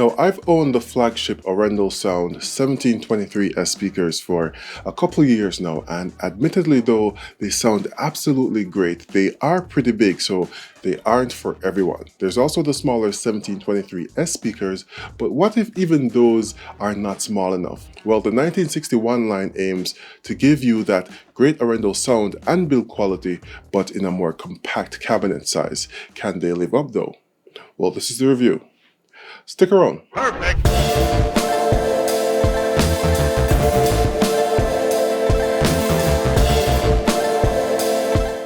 Now, I've owned the flagship Arendal Sound 1723S speakers for a couple of years now, and admittedly though they sound absolutely great, they are pretty big, so they aren't for everyone. There's also the smaller 1723S speakers, but what if even those are not small enough? Well, the 1961 line aims to give you that great Arendal sound and build quality, but in a more compact cabinet size. Can they live up though? Well, this is the review. Stick around. Perfect.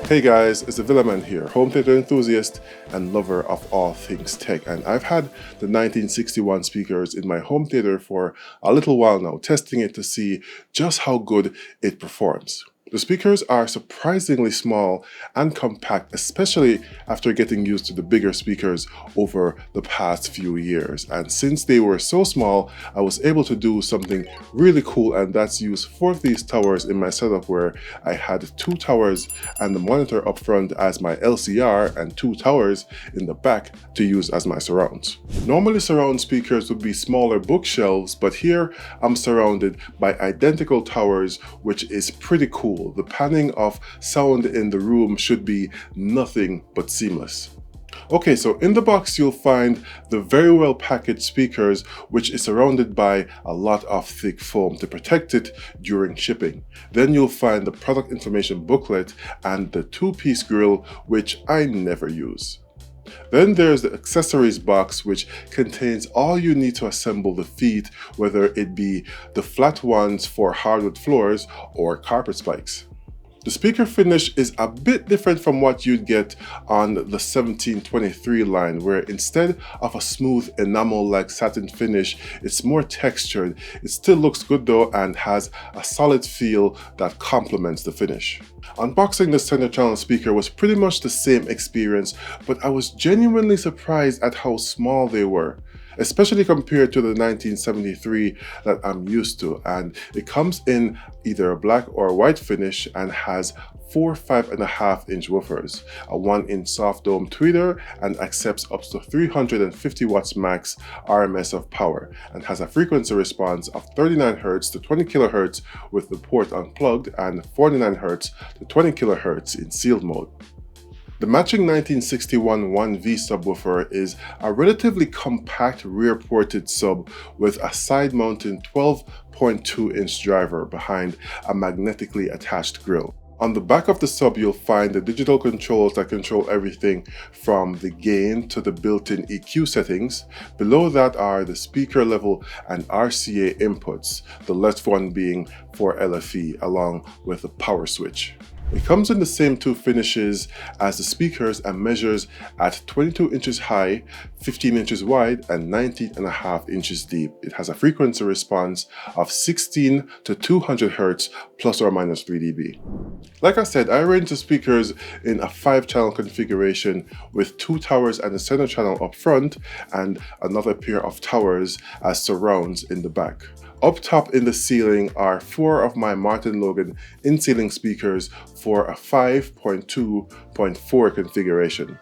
Hey guys, it's the Villaman here, home theater enthusiast and lover of all things tech, and I've had the 1961 speakers in my home theater for a little while now, testing it to see just how good it performs. The speakers are surprisingly small and compact, especially after getting used to the bigger speakers over the past few years. And since they were so small, I was able to do something really cool, and that's use 4 of these towers in my setup, where I had 2 towers and the monitor up front as my LCR and 2 towers in the back to use as my surrounds. Normally surround speakers would be smaller bookshelves, but here I'm surrounded by identical towers, which is pretty cool. The panning of sound in the room should be nothing but seamless. Okay, so in the box you'll find the very well packaged speakers, which is surrounded by a lot of thick foam to protect it during shipping. Then you'll find the product information booklet and the 2-piece grill, which I never use. Then there's the accessories box, which contains all you need to assemble the feet, whether it be the flat ones for hardwood floors or carpet spikes. The speaker finish is a bit different from what you'd get on the 1723 line, where instead of a smooth enamel-like satin finish, it's more textured. It still looks good though and has a solid feel that complements the finish. Unboxing the center channel speaker was pretty much the same experience, but I was genuinely surprised at how small they were, especially compared to the 1973 that I'm used to, and it comes in either a black or white finish and has 4 5.5-inch woofers, a 1-inch soft dome tweeter, and accepts up to 350 watts max RMS of power, and has a frequency response of 39 Hz to 20 kHz with the port unplugged and 49 Hz to 20 kHz in sealed mode. The matching 1961 1V subwoofer is a relatively compact rear-ported sub with a side-mounted 12.2-inch driver behind a magnetically attached grille. On the back of the sub you'll find the digital controls that control everything from the gain to the built-in EQ settings. Below that are the speaker level and RCA inputs, the left one being for LFE, along with a power switch. It comes in the same 2 finishes as the speakers and measures at 22 inches high, 15 inches wide, and 19.5 inches deep. It has a frequency response of 16 to 200 Hz plus or minus 3 dB. Like I said, I arranged the speakers in a 5-channel configuration with 2 towers and a center channel up front and another pair of towers as surrounds in the back. Up top in the ceiling are 4 of my Martin Logan in-ceiling speakers for a 5.2.4 configuration.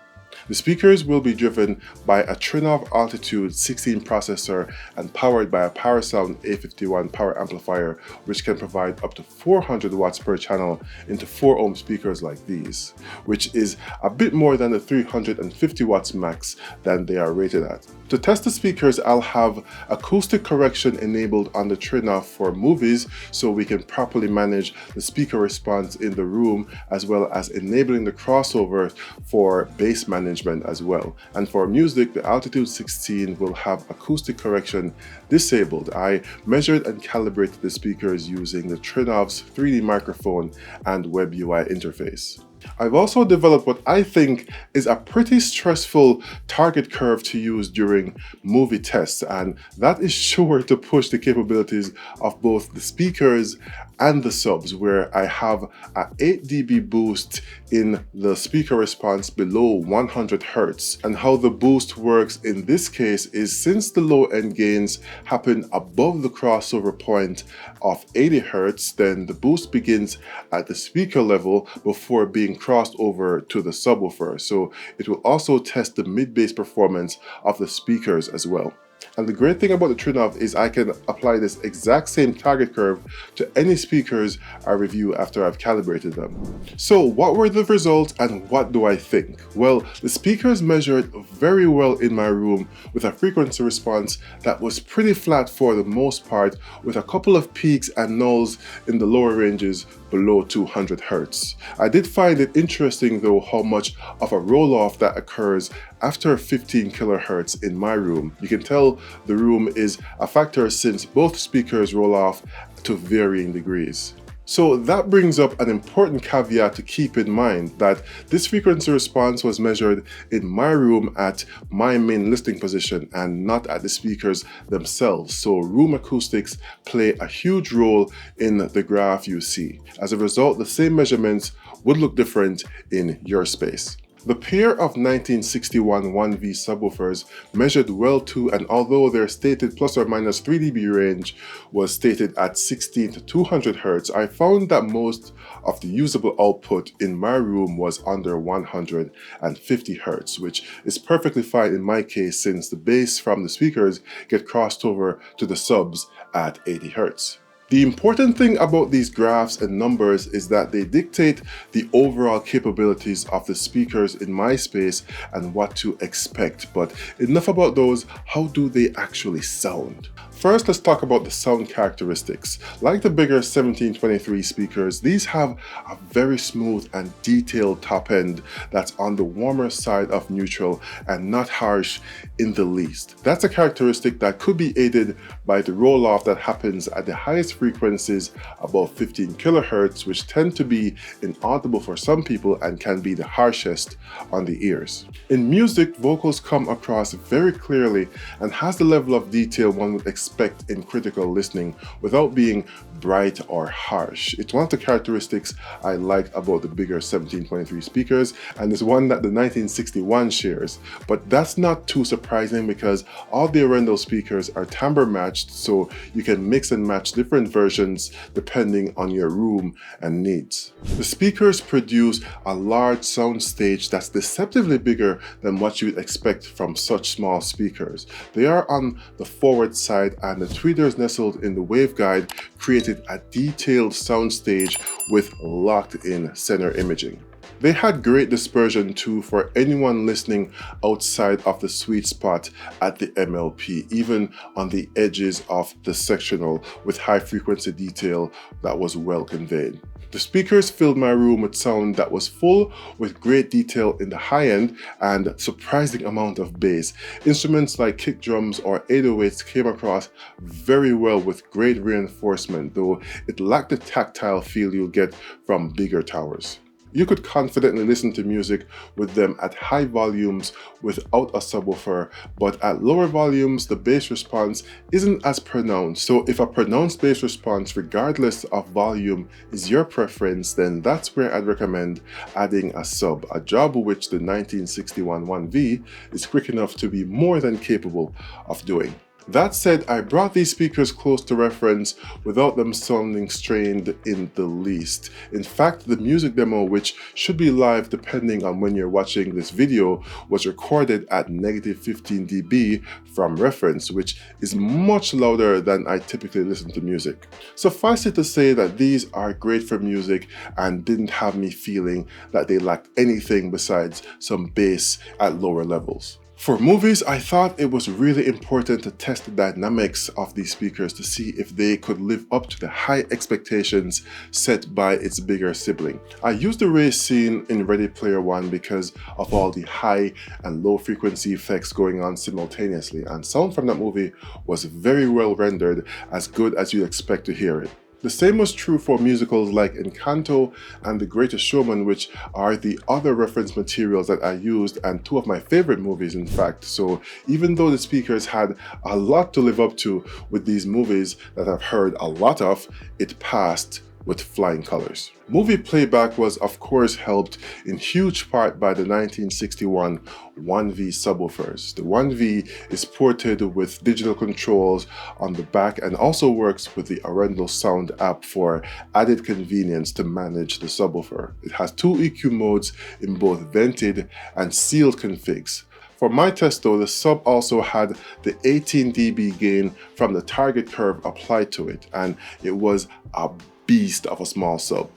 The speakers will be driven by a Trinov Altitude 16 processor and powered by a PowerSound A51 power amplifier, which can provide up to 400 watts per channel into 4 ohm speakers like these, which is a bit more than the 350 watts max that they are rated at. To test the speakers, I'll have acoustic correction enabled on the Trinov for movies, so we can properly manage the speaker response in the room, as well as enabling the crossover for bass management as well. And for music, the Altitude 16 will have acoustic correction disabled. I measured and calibrated the speakers using the Trinov's 3D microphone and Web UI interface. I've also developed what I think is a pretty stressful target curve to use during movie tests, and that is sure to push the capabilities of both the speakers and the subs, where I have a 8 dB boost in the speaker response below 100 Hz. And how the boost works in this case is, since the low end gains happen above the crossover point of 80 Hz, then the boost begins at the speaker level before being crossed over to the subwoofer, so it will also test the mid-bass performance of the speakers as well. And the great thing about the Trinnov is I can apply this exact same target curve to any speakers I review after I've calibrated them. So what were the results and what do I think? Well, the speakers measured very well in my room with a frequency response that was pretty flat for the most part, with a couple of peaks and nulls in the lower ranges below 200 Hz. I did find it interesting though how much of a roll-off that occurs after 15 kHz in my room. You can tell the room is a factor since both speakers roll off to varying degrees. So that brings up an important caveat to keep in mind, that this frequency response was measured in my room at my main listening position and not at the speakers themselves. So room acoustics play a huge role in the graph you see. As a result, the same measurements would look different in your space. The pair of 1961 1V subwoofers measured well too, and although their stated plus or minus 3 dB range was stated at 16 to 200 Hz, I found that most of the usable output in my room was under 150 Hz, which is perfectly fine in my case since the bass from the speakers get crossed over to the subs at 80 Hz. The important thing about these graphs and numbers is that they dictate the overall capabilities of the speakers in my space and what to expect. But enough about those, how do they actually sound? First, let's talk about the sound characteristics. Like the bigger 1723 speakers, these have a very smooth and detailed top end that's on the warmer side of neutral and not harsh in the least. That's a characteristic that could be aided by the roll-off that happens at the highest frequencies above 15 kHz, which tend to be inaudible for some people and can be the harshest on the ears. In music, vocals come across very clearly and has the level of detail one would expect in critical listening without being bright or harsh. It's one of the characteristics I liked about the bigger 1723 speakers, and is one that the 1961 shares. But that's not too surprising because all the Arendal speakers are timbre matched, so you can mix and match different versions depending on your room and needs. The speakers produce a large sound stage that's deceptively bigger than what you'd expect from such small speakers. They are on the forward side, and the tweeters nestled in the waveguide created a detailed soundstage with locked-in center imaging. They had great dispersion too for anyone listening outside of the sweet spot at the MLP, even on the edges of the sectional with high frequency detail that was well conveyed. The speakers filled my room with sound that was full with great detail in the high end and surprising amount of bass. Instruments like kick drums or 808s came across very well with great reinforcement, though it lacked the tactile feel you'll get from bigger towers. You could confidently listen to music with them at high volumes without a subwoofer, but at lower volumes the bass response isn't as pronounced. So if a pronounced bass response regardless of volume is your preference, then that's where I'd recommend adding a sub, a job which the 1961 1V is quick enough to be more than capable of doing. That said, I brought these speakers close to reference without them sounding strained in the least. In fact, the music demo, which should be live depending on when you're watching this video, was recorded at -15 dB from reference, which is much louder than I typically listen to music. Suffice it to say that these are great for music and didn't have me feeling that they lacked anything besides some bass at lower levels. For movies, I thought it was really important to test the dynamics of these speakers to see if they could live up to the high expectations set by its bigger sibling. I used the race scene in Ready Player One because of all the high and low frequency effects going on simultaneously, and sound from that movie was very well rendered, as good as you'd expect to hear it. The same was true for musicals like Encanto and The Greatest Showman, which are the other reference materials that I used, and two of my favorite movies in fact. So even though the speakers had a lot to live up to with these movies that I've heard a lot of, it passed with flying colors. Movie playback was of course helped in huge part by the 1961 1V subwoofers. The 1V is ported with digital controls on the back and also works with the Arendal Sound app for added convenience to manage the subwoofer. It has two EQ modes in both vented and sealed configs. For my test though, the sub also had the 18 dB gain from the target curve applied to it, and it was a beast of a small sub.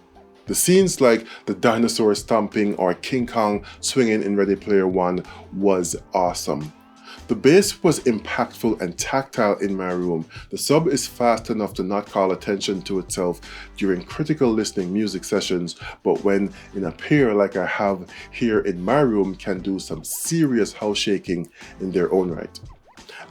The scenes like the dinosaur stomping or King Kong swinging in Ready Player One was awesome. The bass was impactful and tactile in my room. The sub is fast enough to not call attention to itself during critical listening music sessions, but when in a pair like I have here in my room can do some serious house shaking in their own right.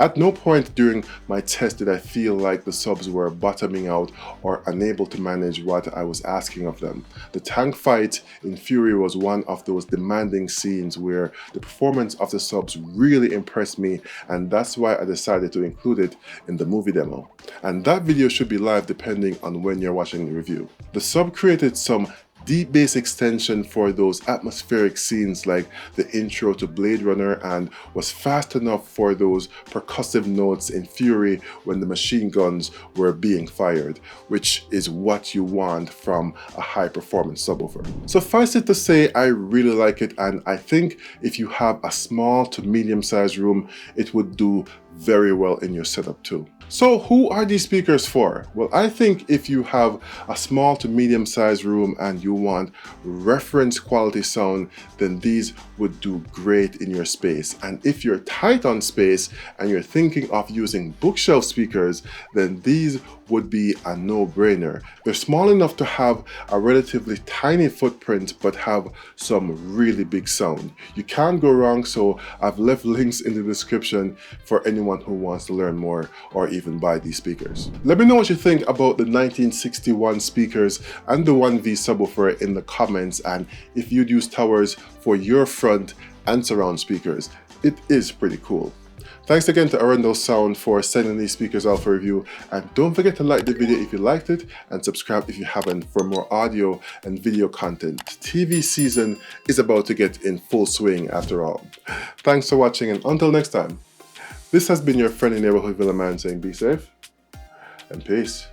At no point during my test did I feel like the subs were bottoming out or unable to manage what I was asking of them. The tank fight in Fury was one of those demanding scenes where the performance of the subs really impressed me, and that's why I decided to include it in the movie demo. And that video should be live depending on when you're watching the review. The sub created some deep bass extension for those atmospheric scenes like the intro to Blade Runner, and was fast enough for those percussive notes in Fury when the machine guns were being fired, which is what you want from a high performance subwoofer. Suffice it to say, I really like it, and I think if you have a small to medium sized room, it would do very well in your setup too. So who are these speakers for? Well, I think if you have a small to medium sized room and you want reference quality sound, then these would do great in your space. And if you're tight on space and you're thinking of using bookshelf speakers, then these would be a no-brainer. They're small enough to have a relatively tiny footprint but have some really big sound. You can't go wrong, so I've left links in the description for anyone who wants to learn more or even buy these speakers. Let me know what you think about the 1961 speakers and the 1V subwoofer in the comments, and if you'd use towers for your front and surround speakers. It is pretty cool. Thanks again to Arendal Sound for sending these speakers out for review, and don't forget to like the video if you liked it and subscribe if you haven't for more audio and video content. TV season is about to get in full swing after all. Thanks for watching, and until next time, this has been your friendly neighborhood villain man saying be safe and peace.